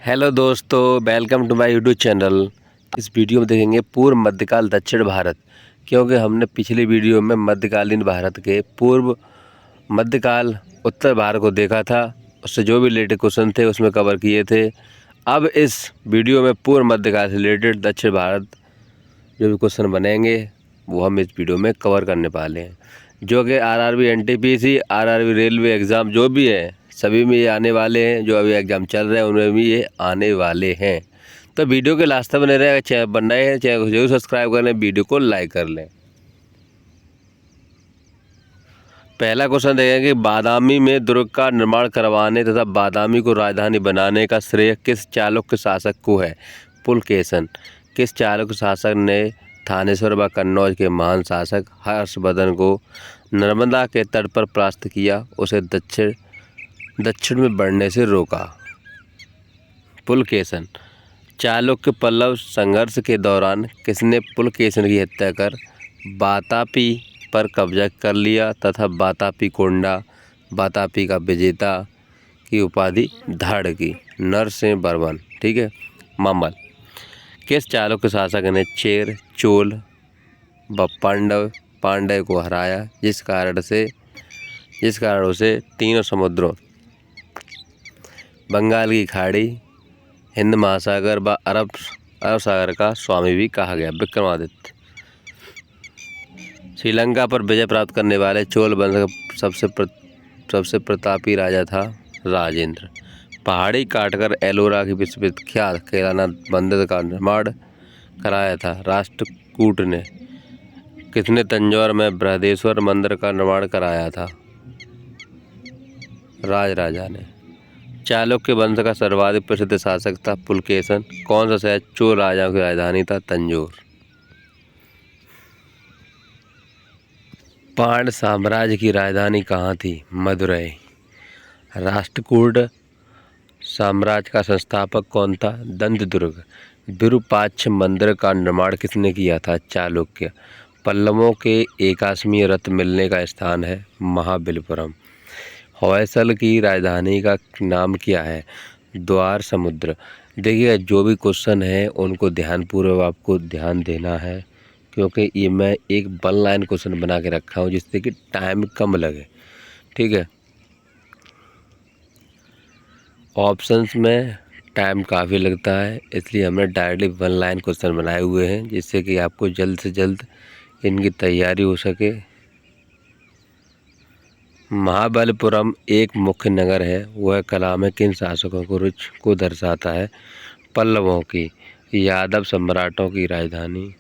Hello दोस्तों, welcome to my YouTube channel. इस video में देखेंगे पूर्व मध्यकाल दक्षिण भारत, क्योंकि हमने पिछली वीडियो में मध्यकालीन भारत के पूर्व मध्यकाल उत्तर भारत को देखा था। उससे जो भी रिलेटेड क्वेश्चन थे उसमें कवर किए थे। अब इस वीडियो में पूर्व मध्यकाल से रिलेटेड दक्षिण भारत जो भी क्वेश्चन बनेंगे वो हम इस वीडियो में कवर करने वाले हैं, जो कि RRB, NTPC, RRB railway exam जो भी है सभी में ये आने वाले हैं। जो अभी एग्ज़ाम चल रहे हैं उनमें भी ये आने वाले हैं। तो वीडियो के लास्ट तक बने रहेगा। चैनल पर नए हैं, चैनल को जरूर सब्सक्राइब कर लें, वीडियो को लाइक कर लें। पहला क्वेश्चन देखेंगे कि बादामी में दुर्ग का निर्माण करवाने तथा बादामी को राजधानी बनाने का श्रेय किस चालुक्य शासक को है? पुलकेशन। किस चालुक्य शासक ने थानेश्वर व कन्नौज के महान शासक हर्षवर्धन को नर्मदा के तट पर परास्त किया, उसे दक्षिण में बढ़ने से रोका? पुलकेशन। चालुक्य पल्लव संघर्ष के दौरान किसने पुलकेशन की हत्या कर वातापी पर कब्जा कर लिया तथा वातापी कोंडा, वातापी का विजेता की उपाधि धारण की? नरसिंह वर्मन। ठीक है। मामल। किस चालुक्य शासक ने चेर, चोल व पांड्य को हराया, जिस कारण उसे तीनों समुद्रों, बंगाल की खाड़ी, हिंद महासागर व अरब सागर का स्वामी भी कहा गया? विक्रमादित्य। श्रीलंका पर विजय प्राप्त करने वाले चोल वंश का सबसे प्रतापी राजा था राजेंद्र। पहाड़ी काटकर एलोरा की विश्वविख्यात केदारनाथ मंदिर का निर्माण कराया था राष्ट्रकूट ने? किसने तंजौर में बृहदेश्वर मंदिर का निर्माण कराया था? राजा ने। चालुक्य वंश का सर्वाधिक प्रसिद्ध शासक था पुलकेशन। कौन सा शहर चोल राजाओं की राजधानी था? तंजौर। पांड्य साम्राज्य की राजधानी कहाँ थी? मदुरै। राष्ट्रकूट साम्राज्य का संस्थापक कौन था? दंतदुर्ग। विरूपाक्ष मंदिर का निर्माण किसने किया था? चालुक्य। पल्लवों के एकाश्मी रत्न मिलने का स्थान है महाबलीपुरम। होयसल की राजधानी का नाम क्या है? द्वार समुद्र। देखिए, जो भी क्वेश्चन है उनको ध्यानपूर्वक आपको ध्यान देना है, क्योंकि ये मैं एक वन लाइन क्वेश्चन बना के रखा हूँ जिससे कि टाइम कम लगे। ठीक है। ऑप्शंस में टाइम काफ़ी लगता है, इसलिए हमने डायरेक्टली वन लाइन क्वेश्चन बनाए हुए हैं जिससे कि आपको जल्द से जल्द इनकी तैयारी हो सके। महाबलीपुरम एक मुख्य नगर है। वह कला में किन शासकों को रुचि को दर्शाता है? पल्लवों की। यादव सम्राटों की राजधानी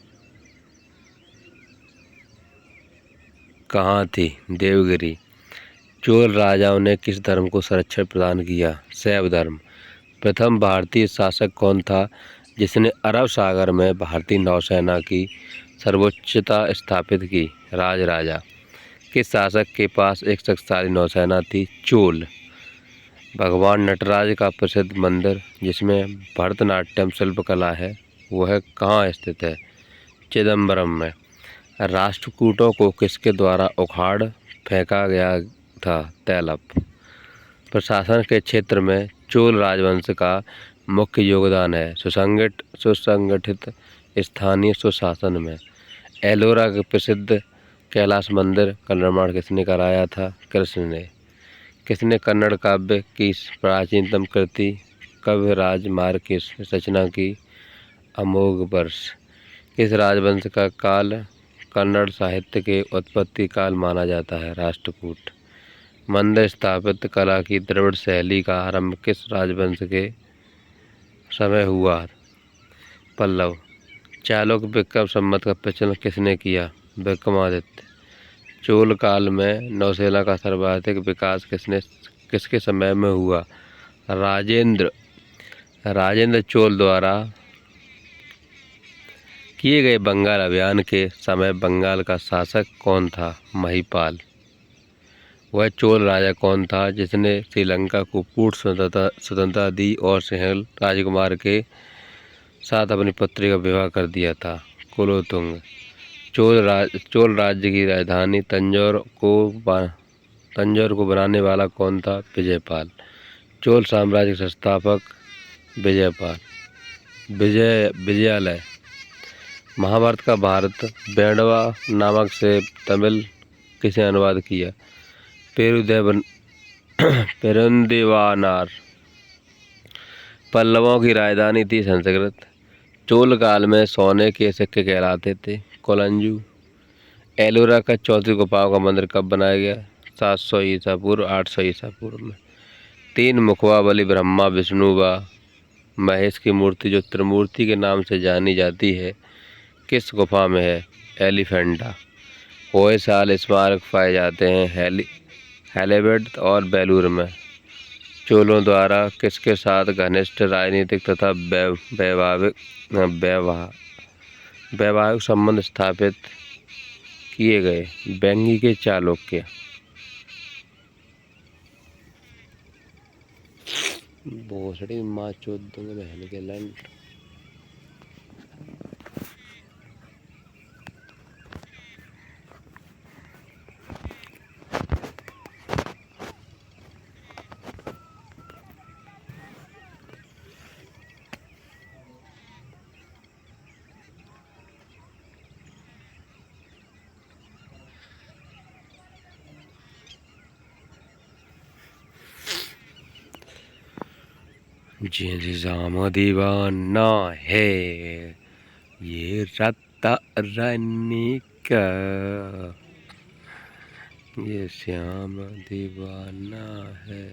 कहाँ थी? देवगिरी। चोल राजाओं ने किस धर्म को संरक्षण प्रदान किया? शैव धर्म। प्रथम भारतीय शासक कौन था जिसने अरब सागर में भारतीय नौसेना की सर्वोच्चता स्थापित की? राजा। किस शासक के पास एक शक्तिशाली नौसेना थी? चोल। भगवान नटराज का प्रसिद्ध मंदिर जिसमें भरतनाट्यम शिल्पकला है वह कहाँ स्थित है? चिदम्बरम में। राष्ट्रकूटों को किसके द्वारा उखाड़ फेंका गया था? तैलप। प्रशासन के क्षेत्र में चोल राजवंश का मुख्य योगदान है सुसंगठित स्थानीय सुशासन में। एलोरा के प्रसिद्ध कैलाश मंदिर का निर्माण किसने कराया था? कृष्ण ने। किसने कन्नड़ काव्य की प्राचीनतम कृति काव्यराज मार्ग की रचना की? अमोघ वर्ष। किस राजवंश का काल कन्नड़ साहित्य के उत्पत्ति काल माना जाता है? राष्ट्रकूट। मंदिर स्थापित कला की द्रविड़ शैली का आरंभ किस राजवंश के समय हुआ? पल्लव। चालुक्य विक्रम संवत का प्रचलन किसने किया? विक्रमादित्य। चोल काल में नौसेना का सर्वाधिक विकास किसके समय में हुआ? राजेंद्र चोल द्वारा किए गए बंगाल अभियान के समय बंगाल का शासक कौन था? महिपाल। वह चोल राजा कौन था जिसने श्रीलंका को पूर्ण स्वतंत्रता दी और सिंहल राजकुमार के साथ अपनी पुत्री का विवाह कर दिया था? कुलोत्तुंग। चोल राज्य की राजधानी तंजौर को बनाने वाला कौन था? विजयपाल। चोल साम्राज्य के संस्थापक विजयपाल। विजयालय। महाभारत का भारत बेंडवा नामक से तमिल किसे अनुवाद किया? पेरुंदेवानार। पल्लवों की राजधानी थी संस्कृत। चोल काल में सोने के सिक्के कहलाते थे कोलंजू। एलोरा का 34 गुफाओं का मंदिर कब बनाया गया? 700 ईसा पूर्व 800 ईसा पूर्व में। 3 मुखवा वाली ब्रह्मा विष्णु व महेश की मूर्ति जो त्रिमूर्ति के नाम से जानी जाती है किस गुफा में है? एलिफेंटा। होए साल स्मारक पाए जाते हैं हेलीबेड और बेलूर में। चोलों द्वारा किसके साथ घनिष्ठ राजनीतिक तथा वैवाहिक संबंध स्थापित किए गए? वेंगी के चालुक्य। भोसड़ी माँ चोद दूंगे बहन के लंड। जिजाम दीवाना है ये राता रानी का, ये श्याम दीवाना है।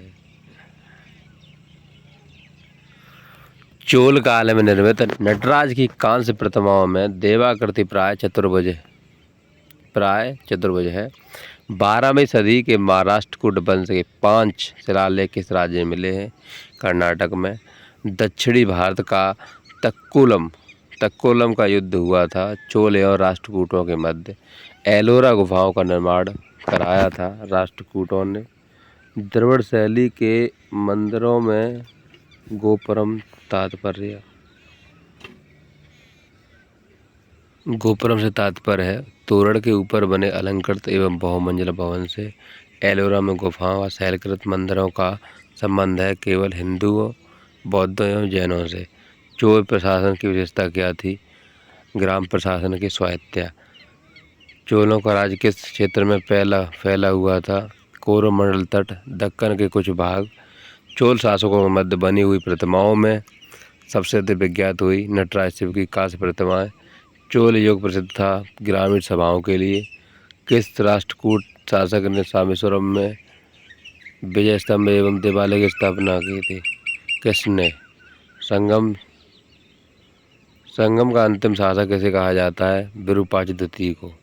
चोल काल में निर्मित नटराज की कांस्य प्रतिमाओं में देवाकृति प्राय चतुर्भुज है। 12वीं सदी के महाराष्ट्र कूट वंश के 5 शिलालेख किस राज्य में मिले हैं? कर्नाटक में। दक्षिणी भारत का तक्कोलम का युद्ध हुआ था चोल एवं राष्ट्रकूटों के मध्य। एलोरा गुफाओं का निर्माण कराया था राष्ट्रकूटों ने। द्रविड़ शैली के मंदिरों में गोपुरम से तात्पर्य है तोरण के ऊपर बने अलंकृत एवं बहुमंजिला भवन से। एलोरा में गुफाओं व शैलकृत मंदिरों का संबंध है केवल हिंदुओं, बौद्धों एवं जैनों से। चोल प्रशासन की विशेषता क्या थी? ग्राम प्रशासन की स्वायत्तता। चोलों का राज्य किस क्षेत्र में फैला हुआ था? कोरोमंडल तट, दक्कन के कुछ भाग। चोल शासकों के मध्य बनी हुई प्रतिमाओं में सबसे अधिक विख्यात हुई नटराज शिव की कांस्य प्रतिमाएं। चोल युग प्रसिद्ध था ग्रामीण सभाओं के लिए। किस राष्ट्रकूट शासक ने रामेश्वरम में विजय स्तंभ एवं देवालय की स्थापना की थी? किसने? संगम का अंतिम शासक कैसे कहा जाता है? विरूपाक्ष द्वितीय को।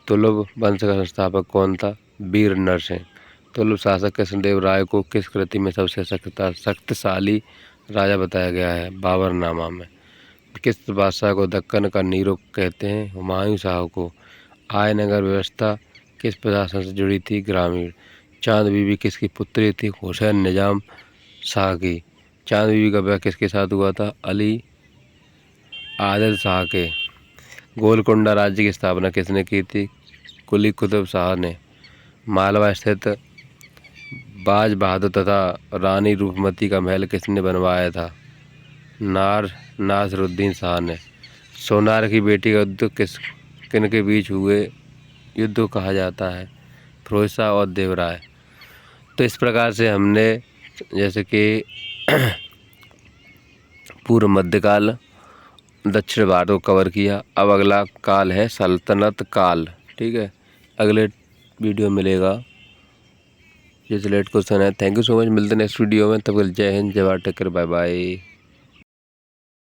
तुलुभ वंश का संस्थापक कौन था? वीर नरसिंह। तुलुभ शासक कृष्णदेव राय को किस कृति में सबसे शक्तिशाली राजा बताया गया है? बाबरनामा में। किस बादशाह को दक्कन का नीरो कहते हैं? हुमायूं शाह को। आय नगर व्यवस्था किस प्रशासन से जुड़ी थी? ग्रामीण। चांद बीबी किसकी पुत्री थी? हुसैन निजाम शाह की। चांद बीबी का विवाह किसके साथ हुआ था? अली आदिल शाह के। गोलकुंडा राज्य की स्थापना किसने की थी? कुली कुतुब शाह ने। मालवा स्थित बाज बहादुर तथा रानी रूपमती का महल किसने बनवाया था? नासिरुद्दीन शाह ने। सोनार की बेटी का युद्ध किनके बीच हुए युद्ध को कहा जाता है? फिरोज शाह और देवराय। तो इस प्रकार से हमने जैसे कि पूर्व मध्यकाल, दक्षिण भारत को कवर किया। अब अगला काल है सल्तनत काल। ठीक है, अगले वीडियो मिलेगा। ये लेट क्वेश्चन है। Thank you so much. मिलते हैं नेक्स्ट वीडियो में। तब तक जय हिंद, जय Bharat, take care, bye bye.